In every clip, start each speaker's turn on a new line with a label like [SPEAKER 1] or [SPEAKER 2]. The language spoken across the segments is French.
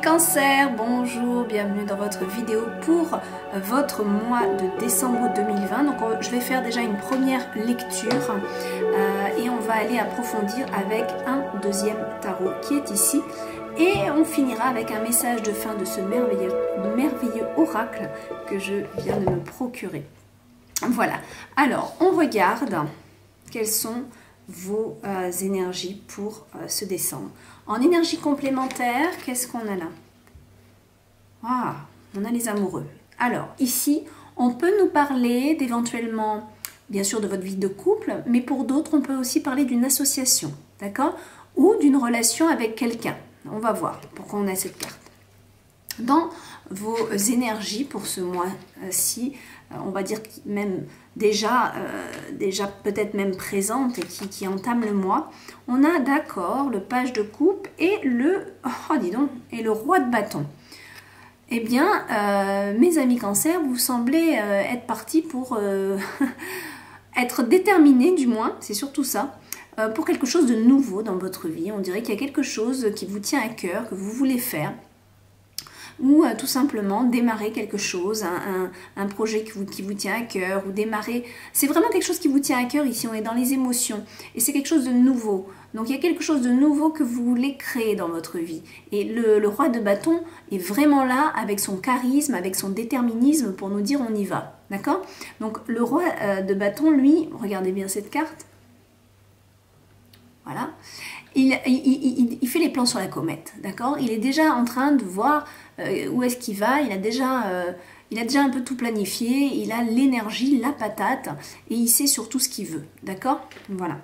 [SPEAKER 1] Cancer, bonjour, bienvenue dans votre vidéo pour votre mois de décembre 2020. Donc je vais faire déjà une première lecture et on va aller approfondir avec un deuxième tarot qui est ici. Et on finira avec un message de fin de ce merveilleux oracle que je viens de me procurer. Voilà, alors on regarde quelles sont vos énergies pour ce décembre. En énergie complémentaire, qu'est-ce qu'on a là? Ah, on a les amoureux. Alors, ici, on peut nous parler d'éventuellement, bien sûr, de votre vie de couple, mais pour d'autres, on peut aussi parler d'une association, d'accord? Ou d'une relation avec quelqu'un. On va voir pourquoi on a cette carte. Dans vos énergies pour ce mois-ci, on va dire même déjà peut-être même présente et qui entame le mois, on a d'accord le page de coupe et le roi de bâton. Eh bien, mes amis cancer, vous semblez être partis pour être déterminés, du moins, c'est surtout ça, pour quelque chose de nouveau dans votre vie. On dirait qu'il y a quelque chose qui vous tient à cœur, que vous voulez faire, ou tout simplement démarrer quelque chose, un projet qui vous tient à cœur, ou démarrer... C'est vraiment quelque chose qui vous tient à cœur ici, on est dans les émotions, et c'est quelque chose de nouveau. Donc il y a quelque chose de nouveau que vous voulez créer dans votre vie. Et le roi de bâton est vraiment là, avec son charisme, avec son déterminisme, pour nous dire on y va. D'accord? Donc le roi de bâton, lui, regardez bien cette carte. Voilà. Il fait les plans sur la comète, d'accord? Il est déjà en train de voir où est-ce qu'il va, il a déjà un peu tout planifié, il a l'énergie, la patate, et il sait surtout ce qu'il veut, d'accord? Voilà.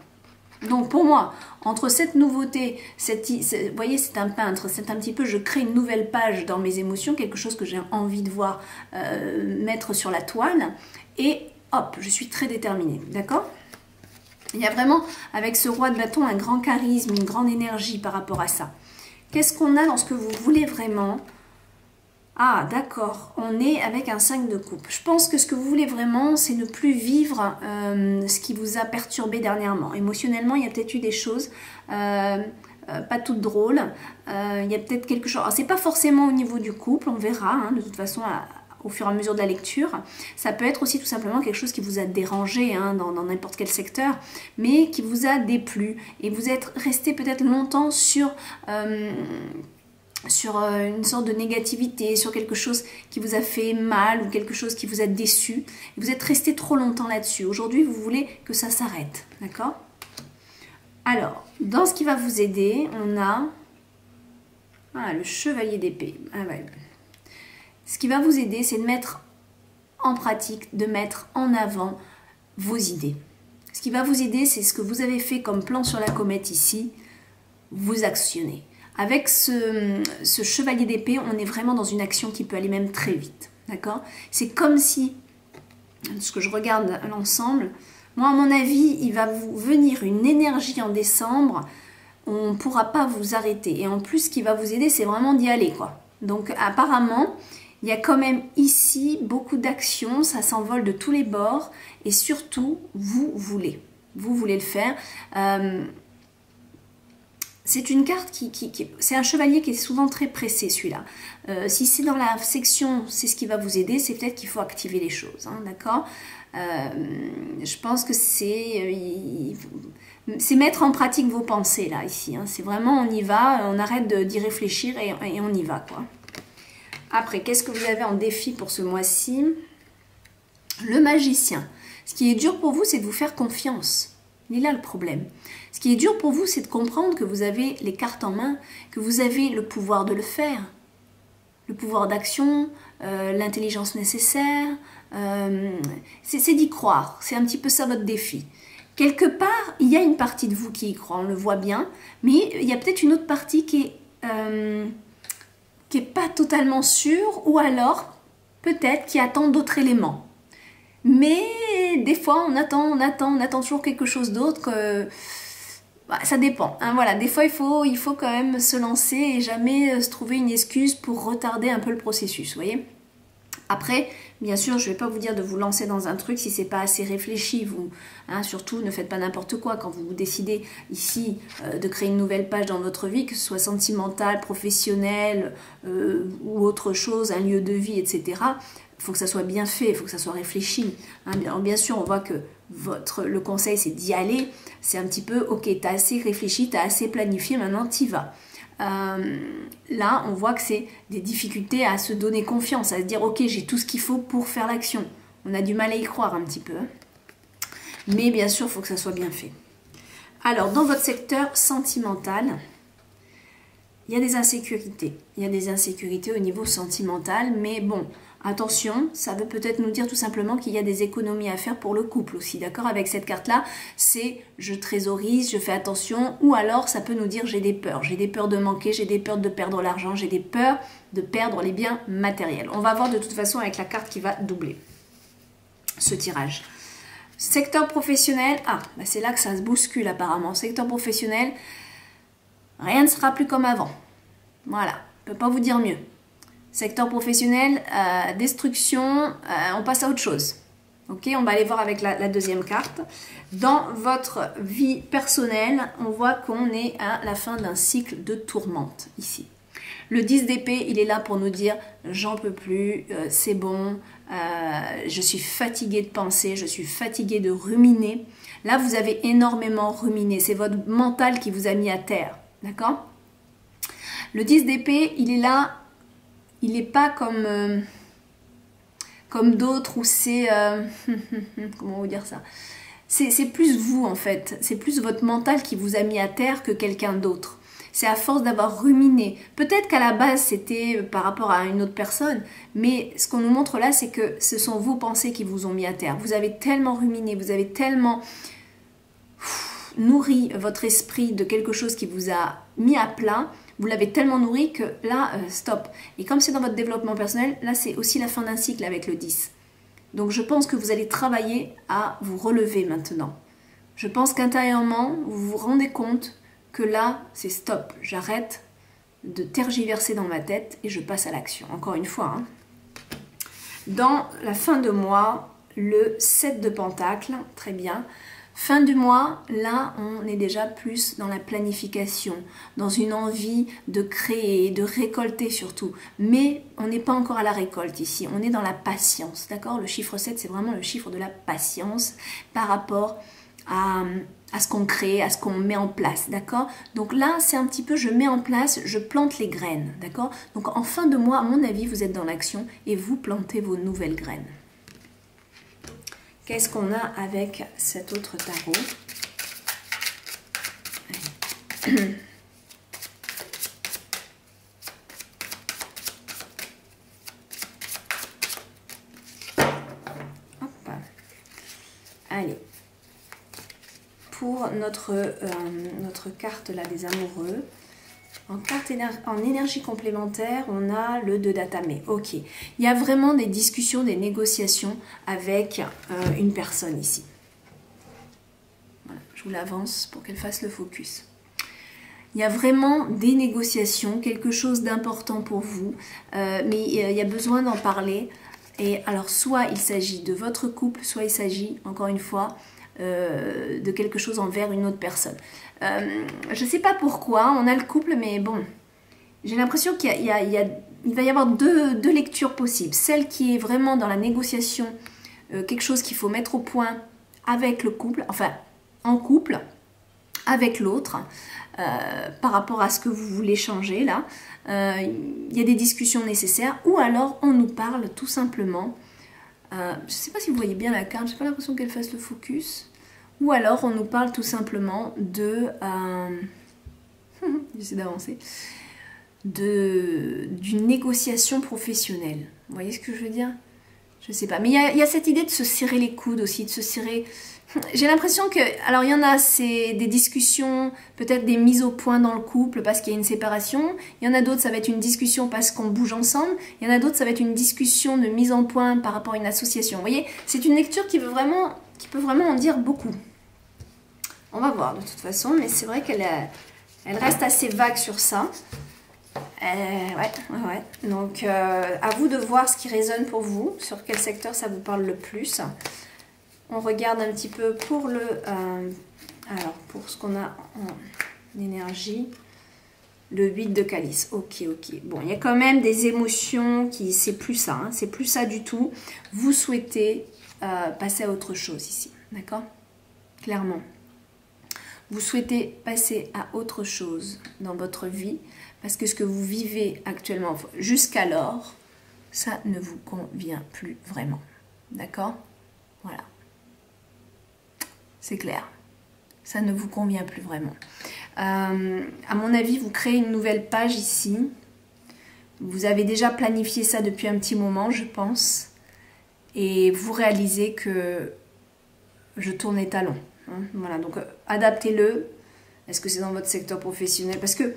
[SPEAKER 1] Donc pour moi, entre cette nouveauté, vous voyez, c'est un peintre, c'est un petit peu, je crée une nouvelle page dans mes émotions, quelque chose que j'ai envie de voir mettre sur la toile, et hop, je suis très déterminée, d'accord? Il y a vraiment, avec ce roi de bâton, un grand charisme, une grande énergie par rapport à ça. Qu'est-ce qu'on a dans ce que vous voulez vraiment? Ah, d'accord, on est avec un 5 de coupe. Je pense que ce que vous voulez vraiment, c'est ne plus vivre ce qui vous a perturbé dernièrement. Émotionnellement, il y a peut-être eu des choses pas toutes drôles. Il y a peut-être quelque chose... Alors, c'est pas forcément au niveau du couple, on verra, hein, de toute façon... au fur et à mesure de la lecture. Ça peut être aussi tout simplement quelque chose qui vous a dérangé hein, dans n'importe quel secteur, mais qui vous a déplu. Et vous êtes resté peut-être longtemps sur une sorte de négativité, sur quelque chose qui vous a fait mal ou quelque chose qui vous a déçu. Vous êtes resté trop longtemps là-dessus. Aujourd'hui, vous voulez que ça s'arrête. D'accord? Alors, dans ce qui va vous aider, on a le chevalier d'épée. Ah ouais. Ce qui va vous aider, c'est de mettre en pratique, de mettre en avant vos idées. Ce qui va vous aider, c'est ce que vous avez fait comme plan sur la comète ici, vous actionnez. Avec ce chevalier d'épée, on est vraiment dans une action qui peut aller même très vite. D'accord? C'est comme si, ce que je regarde l'ensemble, moi à mon avis, il va vous venir une énergie en décembre, on ne pourra pas vous arrêter. Et en plus, ce qui va vous aider, c'est vraiment d'y aller, quoi. Donc apparemment... il y a quand même ici beaucoup d'actions, ça s'envole de tous les bords et surtout, vous voulez le faire. C'est une carte c'est un chevalier qui est souvent très pressé celui-là. Si c'est dans la section, c'est ce qui va vous aider, c'est peut-être qu'il faut activer les choses, hein, d'accord? Je pense que c'est mettre en pratique vos pensées là, ici. Hein. C'est vraiment on y va, on arrête d'y réfléchir et on y va, quoi. Après, qu'est-ce que vous avez en défi pour ce mois-ci? Le magicien. Ce qui est dur pour vous, c'est de vous faire confiance. Il est là le problème. Ce qui est dur pour vous, c'est de comprendre que vous avez les cartes en main, que vous avez le pouvoir de le faire, le pouvoir d'action, l'intelligence nécessaire. C'est d'y croire. C'est un petit peu ça votre défi. Quelque part, il y a une partie de vous qui y croit, on le voit bien, mais il y a peut-être une autre partie qui est pas totalement sûr, ou alors peut-être qui attend d'autres éléments. Mais des fois on attend toujours quelque chose d'autre que... Bah, ça dépend, hein, voilà. Des fois il faut quand même se lancer et jamais se trouver une excuse pour retarder un peu le processus, vous voyez. Après, bien sûr, je ne vais pas vous dire de vous lancer dans un truc si ce n'est pas assez réfléchi. Vous, surtout, ne faites pas n'importe quoi quand vous décidez ici de créer une nouvelle page dans votre vie, que ce soit sentimentale, professionnelle ou autre chose, un lieu de vie, etc. Il faut que ça soit bien fait, il faut que ça soit réfléchi. Alors, bien sûr, on voit que le conseil, c'est d'y aller. C'est un petit peu, ok, tu as assez réfléchi, tu as assez planifié, maintenant tu y vas. Là, on voit que c'est des difficultés à se donner confiance, à se dire ok, j'ai tout ce qu'il faut pour faire l'action. On a du mal à y croire un petit peu, mais bien sûr, il faut que ça soit bien fait. Alors, dans votre secteur sentimental, il y a des insécurités. Il y a des insécurités au niveau sentimental, mais bon, attention, ça veut peut-être nous dire tout simplement qu'il y a des économies à faire pour le couple aussi, d'accord? Avec cette carte-là, c'est je trésorise, je fais attention, ou alors ça peut nous dire j'ai des peurs de manquer, j'ai des peurs de perdre l'argent, j'ai des peurs de perdre les biens matériels. On va voir de toute façon avec la carte qui va doubler ce tirage. Secteur professionnel, c'est là que ça se bouscule apparemment. Secteur professionnel, rien ne sera plus comme avant. Voilà, je ne peux pas vous dire mieux. Secteur professionnel, destruction, on passe à autre chose. Ok, on va aller voir avec la deuxième carte. Dans votre vie personnelle, on voit qu'on est à la fin d'un cycle de tourmente ici. Le 10 d'épée, il est là pour nous dire « j'en peux plus, c'est bon, je suis fatiguée de penser, je suis fatiguée de ruminer ». Là, vous avez énormément ruminé, c'est votre mental qui vous a mis à terre, d'accord? Le 10 d'épée, il est là, il n'est pas comme d'autres où c'est... comment vous dire ça? C'est plus vous en fait, c'est plus votre mental qui vous a mis à terre que quelqu'un d'autre. C'est à force d'avoir ruminé. Peut-être qu'à la base, c'était par rapport à une autre personne, mais ce qu'on nous montre là, c'est que ce sont vos pensées qui vous ont mis à terre. Vous avez tellement ruminé, vous avez tellement nourri votre esprit de quelque chose qui vous a mis à plat, vous l'avez tellement nourri que là, stop. Et comme c'est dans votre développement personnel, là, c'est aussi la fin d'un cycle avec le 10. Donc, je pense que vous allez travailler à vous relever maintenant. Je pense qu'intérieurement, vous vous rendez compte que là, c'est stop. J'arrête de tergiverser dans ma tête et je passe à l'action. Encore une fois, dans la fin de mois, le 7 de Pentacle, très bien. Fin du mois, là, on est déjà plus dans la planification, dans une envie de créer, de récolter surtout. Mais on n'est pas encore à la récolte ici, on est dans la patience, d'accord? Le chiffre 7, c'est vraiment le chiffre de la patience par rapport à ce qu'on crée, à ce qu'on met en place, d'accord? Donc là, c'est un petit peu, je mets en place, je plante les graines, d'accord? Donc en fin de mois, à mon avis, vous êtes dans l'action et vous plantez vos nouvelles graines. Qu'est-ce qu'on a avec cet autre tarot? Hop. Allez. Pour notre carte là des amoureux, en énergie complémentaire, on a le 2 d'Atamé. Ok, il y a vraiment des discussions, des négociations avec une personne ici. Voilà, je vous l'avance pour qu'elle fasse le focus. Il y a vraiment des négociations, quelque chose d'important pour vous, mais il y a besoin d'en parler. Et alors, soit il s'agit de votre couple, soit il s'agit, encore une fois, de quelque chose envers une autre personne. Je ne sais pas pourquoi, on a le couple, mais bon, j'ai l'impression qu'il va y avoir deux lectures possibles. Celle qui est vraiment dans la négociation, quelque chose qu'il faut mettre au point avec le couple, enfin en couple, avec l'autre, par rapport à ce que vous voulez changer là. Il y a des discussions nécessaires, ou alors on nous parle tout simplement. Je ne sais pas si vous voyez bien la carte, j'ai pas l'impression qu'elle fasse le focus. Ou alors on nous parle tout simplement de... j'essaie d'avancer. D'une négociation professionnelle. Vous voyez ce que je veux dire? Je ne sais pas. Mais il y a cette idée de se serrer les coudes aussi, de se serrer... J'ai l'impression que... Alors il y en a, c'est des discussions, peut-être des mises au point dans le couple parce qu'il y a une séparation. Il y en a d'autres, ça va être une discussion parce qu'on bouge ensemble. Il y en a d'autres, ça va être une discussion de mise en point par rapport à une association. Vous voyez, c'est une lecture qui peut vraiment en dire beaucoup. On va voir de toute façon, mais c'est vrai qu'elle reste assez vague sur ça. Ouais. Donc, à vous de voir ce qui résonne pour vous, sur quel secteur ça vous parle le plus. On regarde un petit peu pour le... alors, pour ce qu'on a en énergie, le 8 de calice. Ok. Bon, il y a quand même des émotions qui... C'est plus ça, hein, c'est plus ça du tout. Vous souhaitez passer à autre chose ici, d'accord? Clairement. Vous souhaitez passer à autre chose dans votre vie parce que ce que vous vivez actuellement jusqu'alors, ça ne vous convient plus vraiment. D'accord? Voilà. C'est clair. Ça ne vous convient plus vraiment. À mon avis, vous créez une nouvelle page ici. Vous avez déjà planifié ça depuis un petit moment, je pense. Et vous réalisez que je tourne les talons. Hein, voilà, donc adaptez-le. Est-ce que c'est dans votre secteur professionnel? Parce que...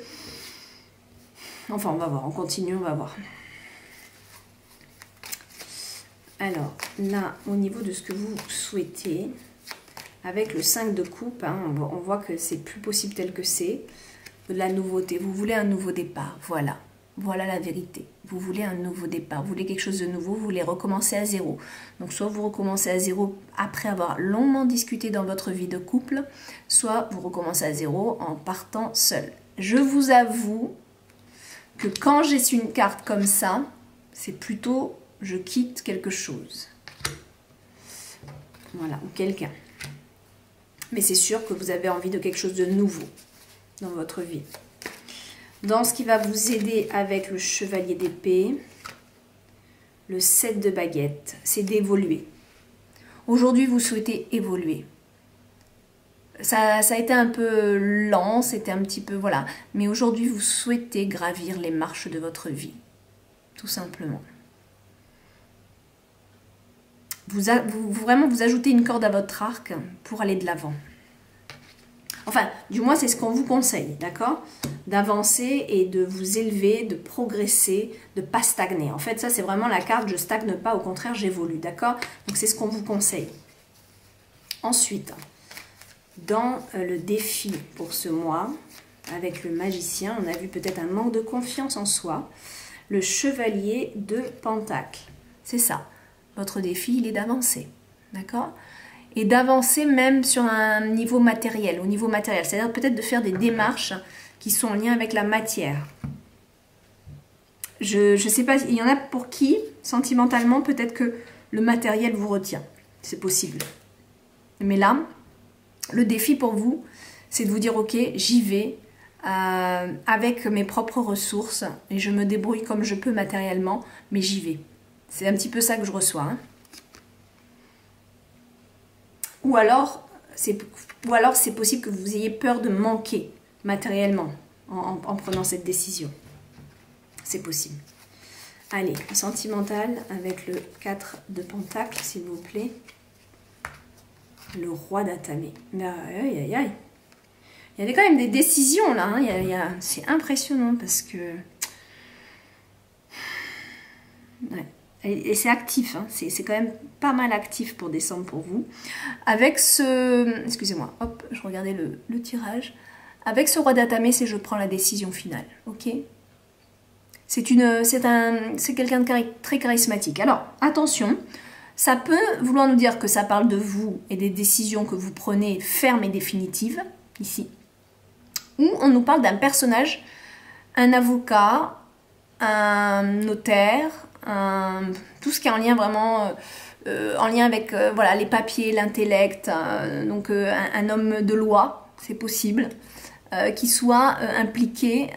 [SPEAKER 1] Enfin, on va voir. On continue, on va voir. Alors, là, au niveau de ce que vous souhaitez... Avec le 5 de coupe, hein, on voit que c'est plus possible tel que c'est. De la nouveauté. Vous voulez un nouveau départ. Voilà. Voilà la vérité. Vous voulez un nouveau départ. Vous voulez quelque chose de nouveau. Vous voulez recommencer à zéro. Donc, soit vous recommencez à zéro après avoir longuement discuté dans votre vie de couple, soit vous recommencez à zéro en partant seul. Je vous avoue que quand j'ai su une carte comme ça, c'est plutôt je quitte quelque chose. Voilà. Ou quelqu'un. Mais c'est sûr que vous avez envie de quelque chose de nouveau dans votre vie. Dans ce qui va vous aider avec le chevalier d'épée, le 7 de baguette, c'est d'évoluer. Aujourd'hui, vous souhaitez évoluer. Ça a été un peu lent, c'était un petit peu... Voilà. Mais aujourd'hui, vous souhaitez gravir les marches de votre vie. Tout simplement. Vraiment, vous ajoutez une corde à votre arc pour aller de l'avant. Enfin, du moins, c'est ce qu'on vous conseille, d'accord? D'avancer et de vous élever, de progresser, de ne pas stagner. En fait, ça, c'est vraiment la carte « je stagne pas », au contraire, j'évolue, d'accord? Donc, c'est ce qu'on vous conseille. Ensuite, dans le défi pour ce mois, avec le magicien, on a vu peut-être un manque de confiance en soi. Le chevalier de Pentacle, c'est ça. Votre défi, il est d'avancer, d'accord? Et d'avancer même sur un niveau matériel, au niveau matériel. C'est-à-dire peut-être de faire des démarches qui sont en lien avec la matière. Je ne sais pas, il y en a pour qui, sentimentalement, peut-être que le matériel vous retient. C'est possible. Mais là, le défi pour vous, c'est de vous dire, ok, j'y vais avec mes propres ressources et je me débrouille comme je peux matériellement, mais j'y vais. C'est un petit peu ça que je reçois. Hein. Ou alors, c'est possible que vous ayez peur de manquer matériellement en prenant cette décision. C'est possible. Allez, sentimental avec le 4 de Pentacle, s'il vous plaît. Le roi d'Atamé. Aïe, aïe, aïe. Il y a quand même des décisions là. Hein. C'est impressionnant parce que... Ouais. Et c'est actif, hein. C'est quand même pas mal actif pour décembre pour vous. Avec ce... Excusez-moi, hop, je regardais le tirage. Avec ce roi d'Atamé, c'est je prends la décision finale, ok? C'est quelqu'un de très charismatique. Alors, attention, ça peut vouloir nous dire que ça parle de vous et des décisions que vous prenez fermes et définitives, ici. Ou on nous parle d'un personnage, un avocat, un notaire, tout ce qui est en lien vraiment en lien avec voilà, les papiers, l'intellect, donc un homme de loi, c'est possible, qui soit impliqué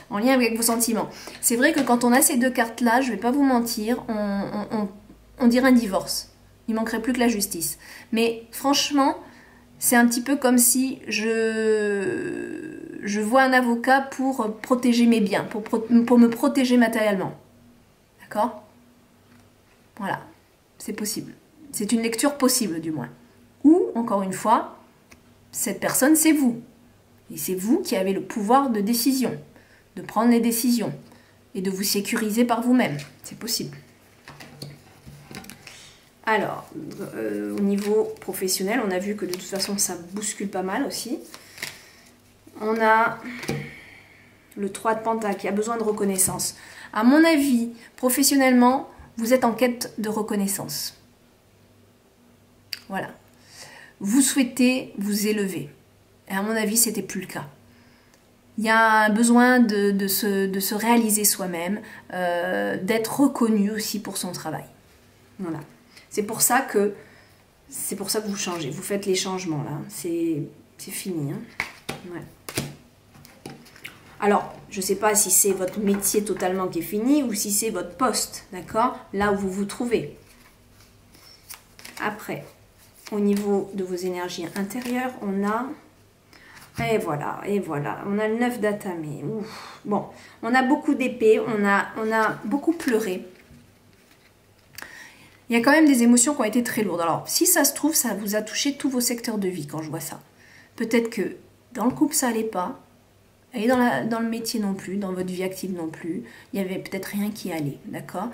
[SPEAKER 1] en lien avec vos sentiments. C'est vrai que quand on a ces deux cartes-là, je ne vais pas vous mentir, on dirait un divorce. Il manquerait plus que la justice. Mais franchement, c'est un petit peu comme si je vois un avocat pour protéger mes biens, pour me protéger matériellement. D'accord? Voilà, c'est possible. C'est une lecture possible, du moins. Ou, encore une fois, cette personne, c'est vous. Et c'est vous qui avez le pouvoir de décision, de prendre les décisions et de vous sécuriser par vous-même. C'est possible. Alors, au niveau professionnel, on a vu que de toute façon, ça bouscule pas mal aussi. On a Le 3 de Pentacle, qui a besoin de reconnaissance. À mon avis, professionnellement, vous êtes en quête de reconnaissance. Voilà. Vous souhaitez vous élever. Et à mon avis, ce n'était plus le cas. Il y a un besoin de se réaliser soi-même, d'être reconnu aussi pour son travail. Voilà. C'est pour ça que vous changez. Vous faites les changements là. C'est fini. Hein. Ouais. Alors, je ne sais pas si c'est votre métier totalement qui est fini ou si c'est votre poste, d'accord? Là où vous vous trouvez. Après, au niveau de vos énergies intérieures, on a... Et voilà, on a le 9 d'Atamé. Bon, on a beaucoup d'épées, on a beaucoup pleuré. Il y a quand même des émotions qui ont été très lourdes. Alors, si ça se trouve, ça vous a touché tous vos secteurs de vie quand je vois ça. Peut-être que dans le couple, ça n'allait pas. Et dans le métier non plus, dans votre vie active non plus. Il n'y avait peut-être rien qui allait, d'accord?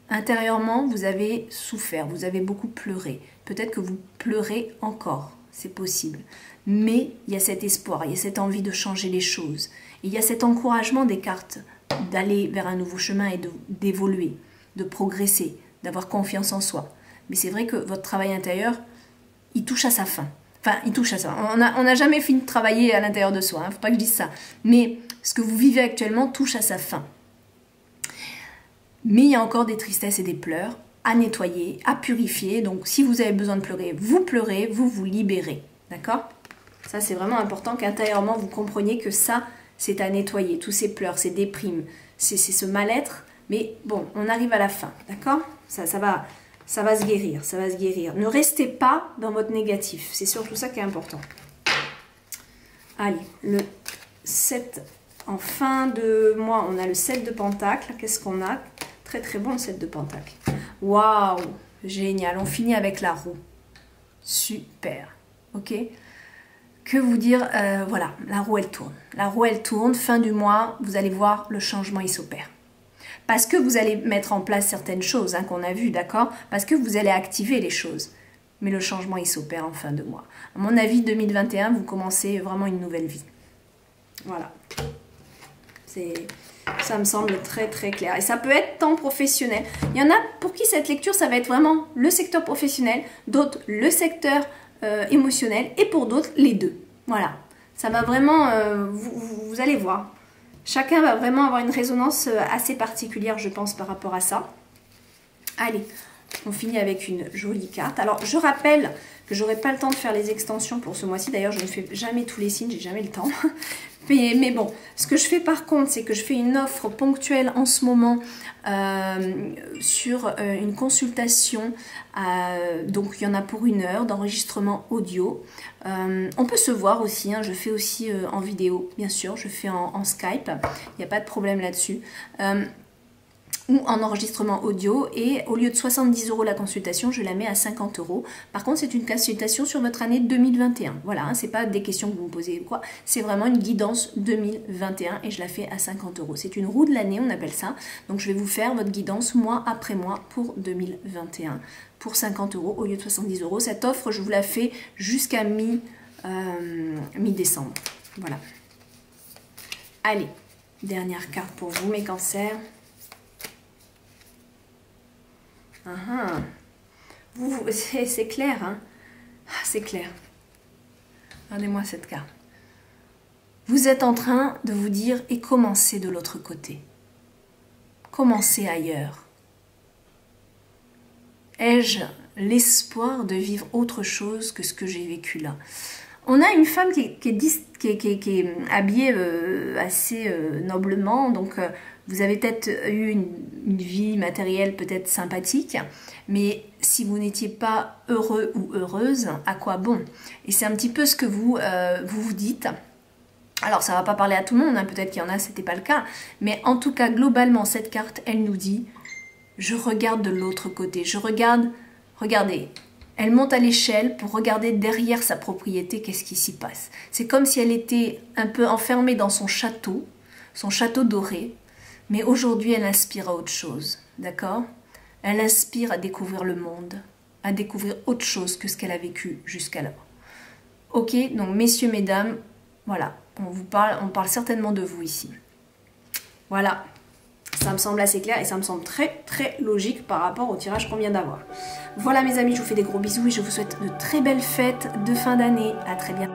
[SPEAKER 1] Intérieurement, vous avez souffert, vous avez beaucoup pleuré. Peut-être que vous pleurez encore, c'est possible. Mais il y a cet espoir, il y a cette envie de changer les choses. Il y a cet encouragement des cartes d'aller vers un nouveau chemin et d'évoluer, de progresser, d'avoir confiance en soi. Mais c'est vrai que votre travail intérieur, il touche à sa fin. Enfin, il touche à ça. On n'a jamais fini de travailler à l'intérieur de soi, hein, faut pas que je dise ça. Mais ce que vous vivez actuellement touche à sa fin. Mais il y a encore des tristesses et des pleurs à nettoyer, à purifier. Donc, si vous avez besoin de pleurer, vous vous libérez. D'accord? Ça, c'est vraiment important qu'intérieurement, vous compreniez que ça, c'est à nettoyer. Tous ces pleurs, ces déprimes, c'est ce mal-être. Mais bon, on arrive à la fin. D'accord? Ça va se guérir, ça va se guérir. Ne restez pas dans votre négatif. C'est surtout ça qui est important. Allez, le 7, en fin de mois, on a le 7 de Pentacle. Qu'est-ce qu'on a? Très très bon le 7 de Pentacle. Waouh, génial. On finit avec la roue. Super. Ok? Que vous dire? Voilà, la roue elle tourne. La roue elle tourne. Fin du mois, vous allez voir, le changement il s'opère. Parce que vous allez mettre en place certaines choses hein, qu'on a vues, d'accord? Parce que vous allez activer les choses. Mais le changement, il s'opère en fin de mois. À mon avis, 2021, vous commencez vraiment une nouvelle vie. Voilà. Ça me semble très très clair. Et ça peut être tant professionnel. Il y en a pour qui cette lecture, ça va être vraiment le secteur professionnel, d'autres le secteur émotionnel et pour d'autres, les deux. Voilà. Ça va vraiment... vous allez voir. Chacun va vraiment avoir une résonance assez particulière, je pense, par rapport à ça. Allez, on finit avec une jolie carte. Alors, je rappelle que j'aurai pas le temps de faire les extensions pour ce mois-ci. D'ailleurs, je ne fais jamais tous les signes, j'ai jamais le temps. Mais bon, ce que je fais par contre, c'est que je fais une offre ponctuelle en ce moment sur une consultation. Donc, il y en a pour 1 heure d'enregistrement audio. On peut se voir aussi, hein, je fais aussi en vidéo, bien sûr, je fais en Skype, il n'y a pas de problème là-dessus. Ou en enregistrement audio, et au lieu de 70 € la consultation, je la mets à 50 €. Par contre, c'est une consultation sur votre année 2021. Voilà, hein, c'est pas des questions que vous me posez ou quoi, c'est vraiment une guidance 2021 et je la fais à 50 €. C'est une roue de l'année, on appelle ça. Donc je vais vous faire votre guidance mois après mois pour 2021 pour 50 € au lieu de 70 €. Cette offre, je vous la fais jusqu'à mi-décembre. Voilà. Allez, dernière carte pour vous, mes cancers. C'est clair, hein? C'est clair. Regardez-moi cette carte. Vous êtes en train de vous dire et commencez de l'autre côté. Commencez ailleurs. Ai-je l'espoir de vivre autre chose que ce que j'ai vécu là? On a une femme qui est habillée assez noblement, donc vous avez peut-être eu une vie matérielle peut-être sympathique, mais si vous n'étiez pas heureux ou heureuse, à quoi bon? Et c'est un petit peu ce que vous vous dites. Alors ça ne va pas parler à tout le monde, hein, peut-être qu'il y en a, c'était pas le cas, mais en tout cas globalement cette carte, elle nous dit, je regarde de l'autre côté, je regarde, regardez. Elle monte à l'échelle pour regarder derrière sa propriété qu'est-ce qui s'y passe. C'est comme si elle était un peu enfermée dans son château doré, mais aujourd'hui elle inspire à autre chose, d'accord? Elle inspire à découvrir le monde, à découvrir autre chose que ce qu'elle a vécu jusqu'alors. Ok, donc messieurs, mesdames, voilà, on parle certainement de vous ici. Voilà, ça me semble assez clair et ça me semble très logique par rapport au tirage qu'on vient d'avoir. Voilà mes amis, je vous fais des gros bisous et je vous souhaite de très belles fêtes de fin d'année. À très bientôt.